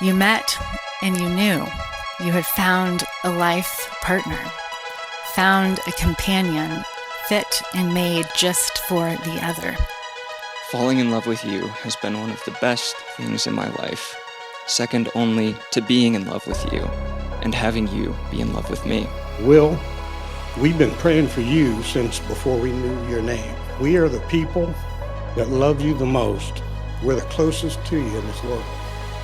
You met and you knew you had found a life partner, found a companion fit and made just for the other. Falling in love with you has been one of the best things in my life, second only to being in love with you and having you be in love with me. Will, we've been praying for you since before we knew your name. We are the people that love you the most. We're the closest to you in this world.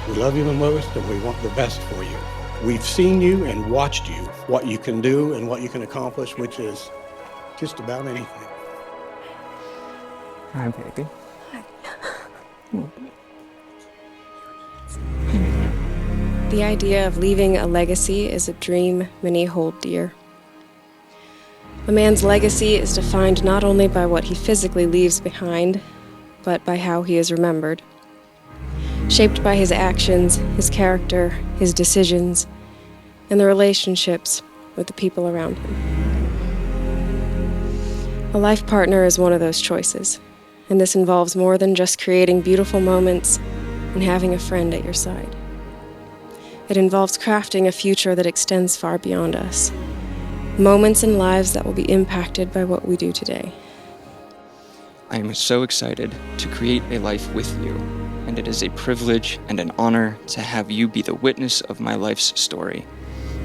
We love you the most and we want the best for you. We've seen you and watched you, what you can do and what you can accomplish, which is just about anything. Hi, baby. The idea of leaving a legacy is a dream many hold dear. A man's legacy is defined not only by what he physically leaves behind, but by how he is remembered. Shaped by his actions, his character, his decisions, and the relationships with the people around him. A life partner is one of those choices, and this involves more than just creating beautiful moments and having a friend at your side. It involves crafting a future that extends far beyond us, moments and lives that will be impacted by what we do today. I am so excited to create a life with you, and it is a privilege and an honor to have you be the witness of my life's story,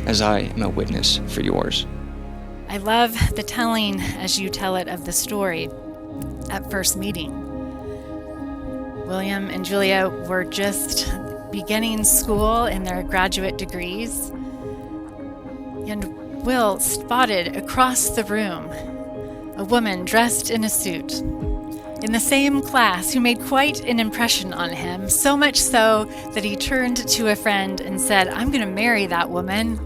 as I am a witness for yours. I love the telling as you tell it of the story at first meeting. William and Julia were just beginning school in their graduate degrees, and Will spotted across the room a woman dressed in a suit in the same class who made quite an impression on him, so much so that he turned to a friend and said, "I'm going to marry that woman."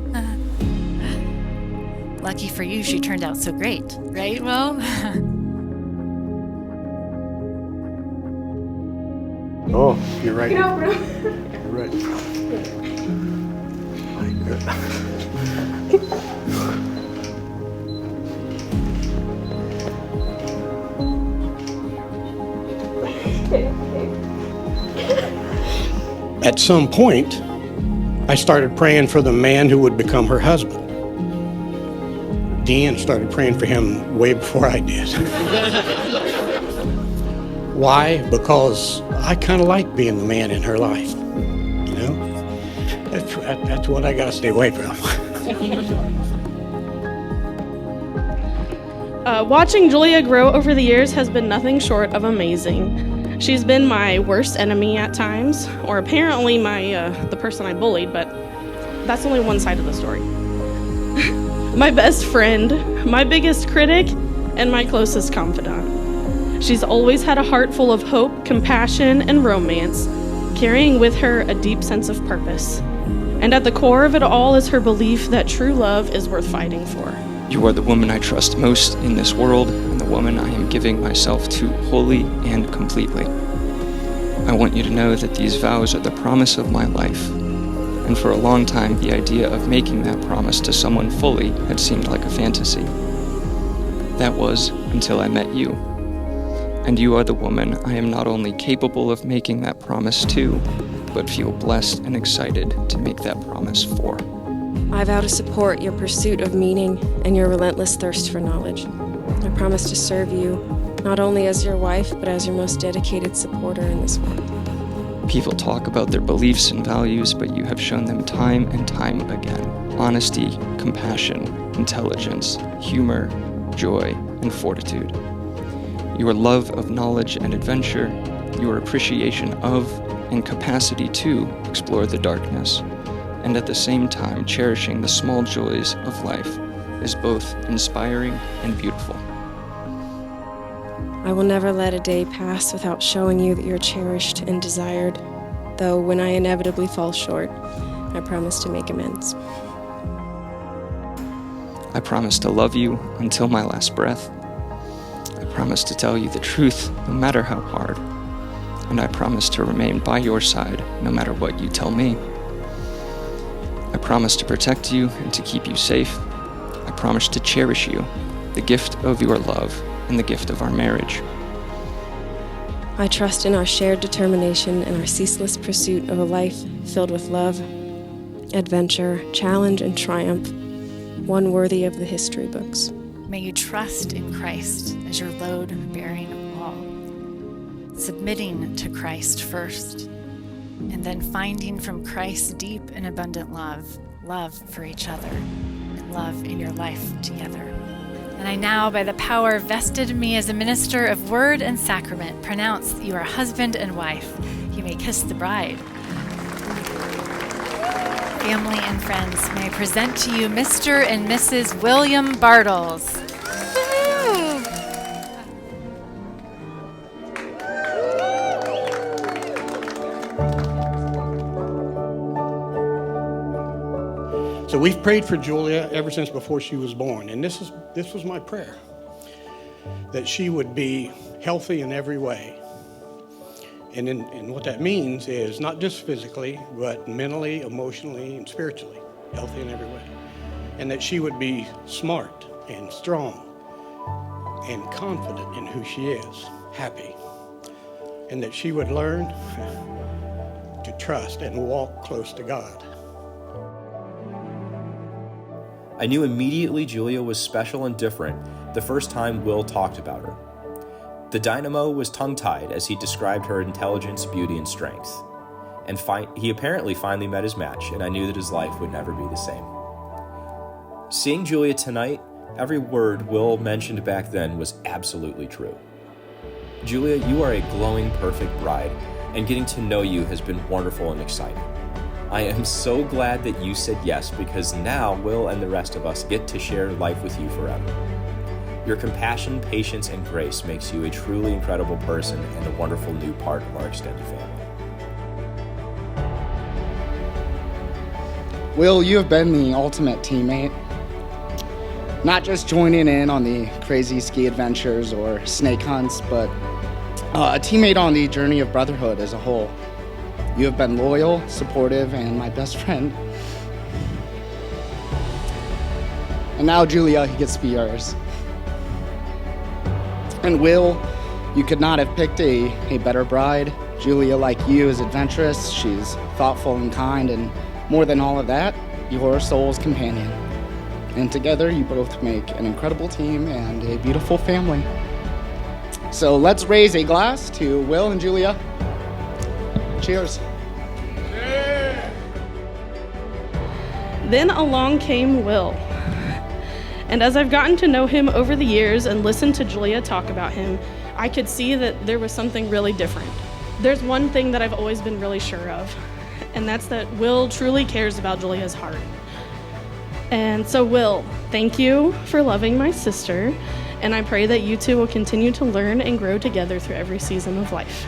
Lucky for you, she turned out so great, right, Will? Oh, you're right. Get out, bro. You're right. My goodness. At some point, I started praying for the man who would become her husband. Dean started praying for him way before I did. Why? Because I kind of like being the man in her life. You know? That's what I got to stay away from. Watching Julia grow over the years has been nothing short of amazing. She's been my worst enemy at times, or apparently the person I bullied, but that's only one side of the story. My best friend, my biggest critic, and my closest confidant. She's always had a heart full of hope, compassion, and romance, carrying with her a deep sense of purpose. And at the core of it all is her belief that true love is worth fighting for. You are the woman I trust most in this world, and the woman I am giving myself to wholly and completely. I want you to know that these vows are the promise of my life, and for a long time the idea of making that promise to someone fully had seemed like a fantasy. That was until I met you. And you are the woman I am not only capable of making that promise to, but feel blessed and excited to make that promise for. I vow to support your pursuit of meaning and your relentless thirst for knowledge. I promise to serve you, not only as your wife, but as your most dedicated supporter in this world. People talk about their beliefs and values, but you have shown them time and time again. Honesty, compassion, intelligence, humor, joy, and fortitude. Your love of knowledge and adventure, your appreciation of and capacity to explore the darkness, and at the same time cherishing the small joys of life is both inspiring and beautiful. I will never let a day pass without showing you that you're cherished and desired, though when I inevitably fall short, I promise to make amends. I promise to love you until my last breath. I promise to tell you the truth no matter how hard, and I promise to remain by your side no matter what you tell me. I promise to protect you and to keep you safe. I promise to cherish you, the gift of your love and the gift of our marriage. I trust in our shared determination and our ceaseless pursuit of a life filled with love, adventure, challenge, and triumph, one worthy of the history books. May you trust in Christ as your load-bearing wall, submitting to Christ first, and then finding from Christ deep and abundant love for each other, and love in your life together. And I now, by the power vested in me as a minister of word and sacrament, pronounce that you are husband and wife. You may kiss the bride. Family and friends, may I present to you Mr. and Mrs. William Bartles. So we've prayed for Julia ever since before she was born, and this was my prayer, that she would be healthy in every way. And what that means is not just physically, but mentally, emotionally, and spiritually, healthy in every way. And that she would be smart and strong and confident in who she is, happy. And that she would learn to trust and walk close to God. I knew immediately Julia was special and different the first time Will talked about her. The dynamo was tongue-tied as he described her intelligence, beauty, and strength. And he apparently finally met his match, and I knew that his life would never be the same. Seeing Julia tonight, every word Will mentioned back then was absolutely true. Julia, you are a glowing, perfect bride, and getting to know you has been wonderful and exciting. I am so glad that you said yes, because now Will and the rest of us get to share life with you forever. Your compassion, patience, and grace makes you a truly incredible person and a wonderful new part of our extended family. Will, you have been the ultimate teammate. Not just joining in on the crazy ski adventures or snake hunts, but a teammate on the journey of brotherhood as a whole. You have been loyal, supportive, and my best friend. And now, Julia, he gets to be yours. And Will, you could not have picked a better bride. Julia, like you, is adventurous. She's thoughtful and kind, and more than all of that, your soul's companion. And together, you both make an incredible team and a beautiful family. So let's raise a glass to Will and Julia. Cheers. Then along came Will. And as I've gotten to know him over the years and listened to Julia talk about him, I could see that there was something really different. There's one thing that I've always been really sure of, and that's that Will truly cares about Julia's heart. And so Will, thank you for loving my sister, and I pray that you two will continue to learn and grow together through every season of life.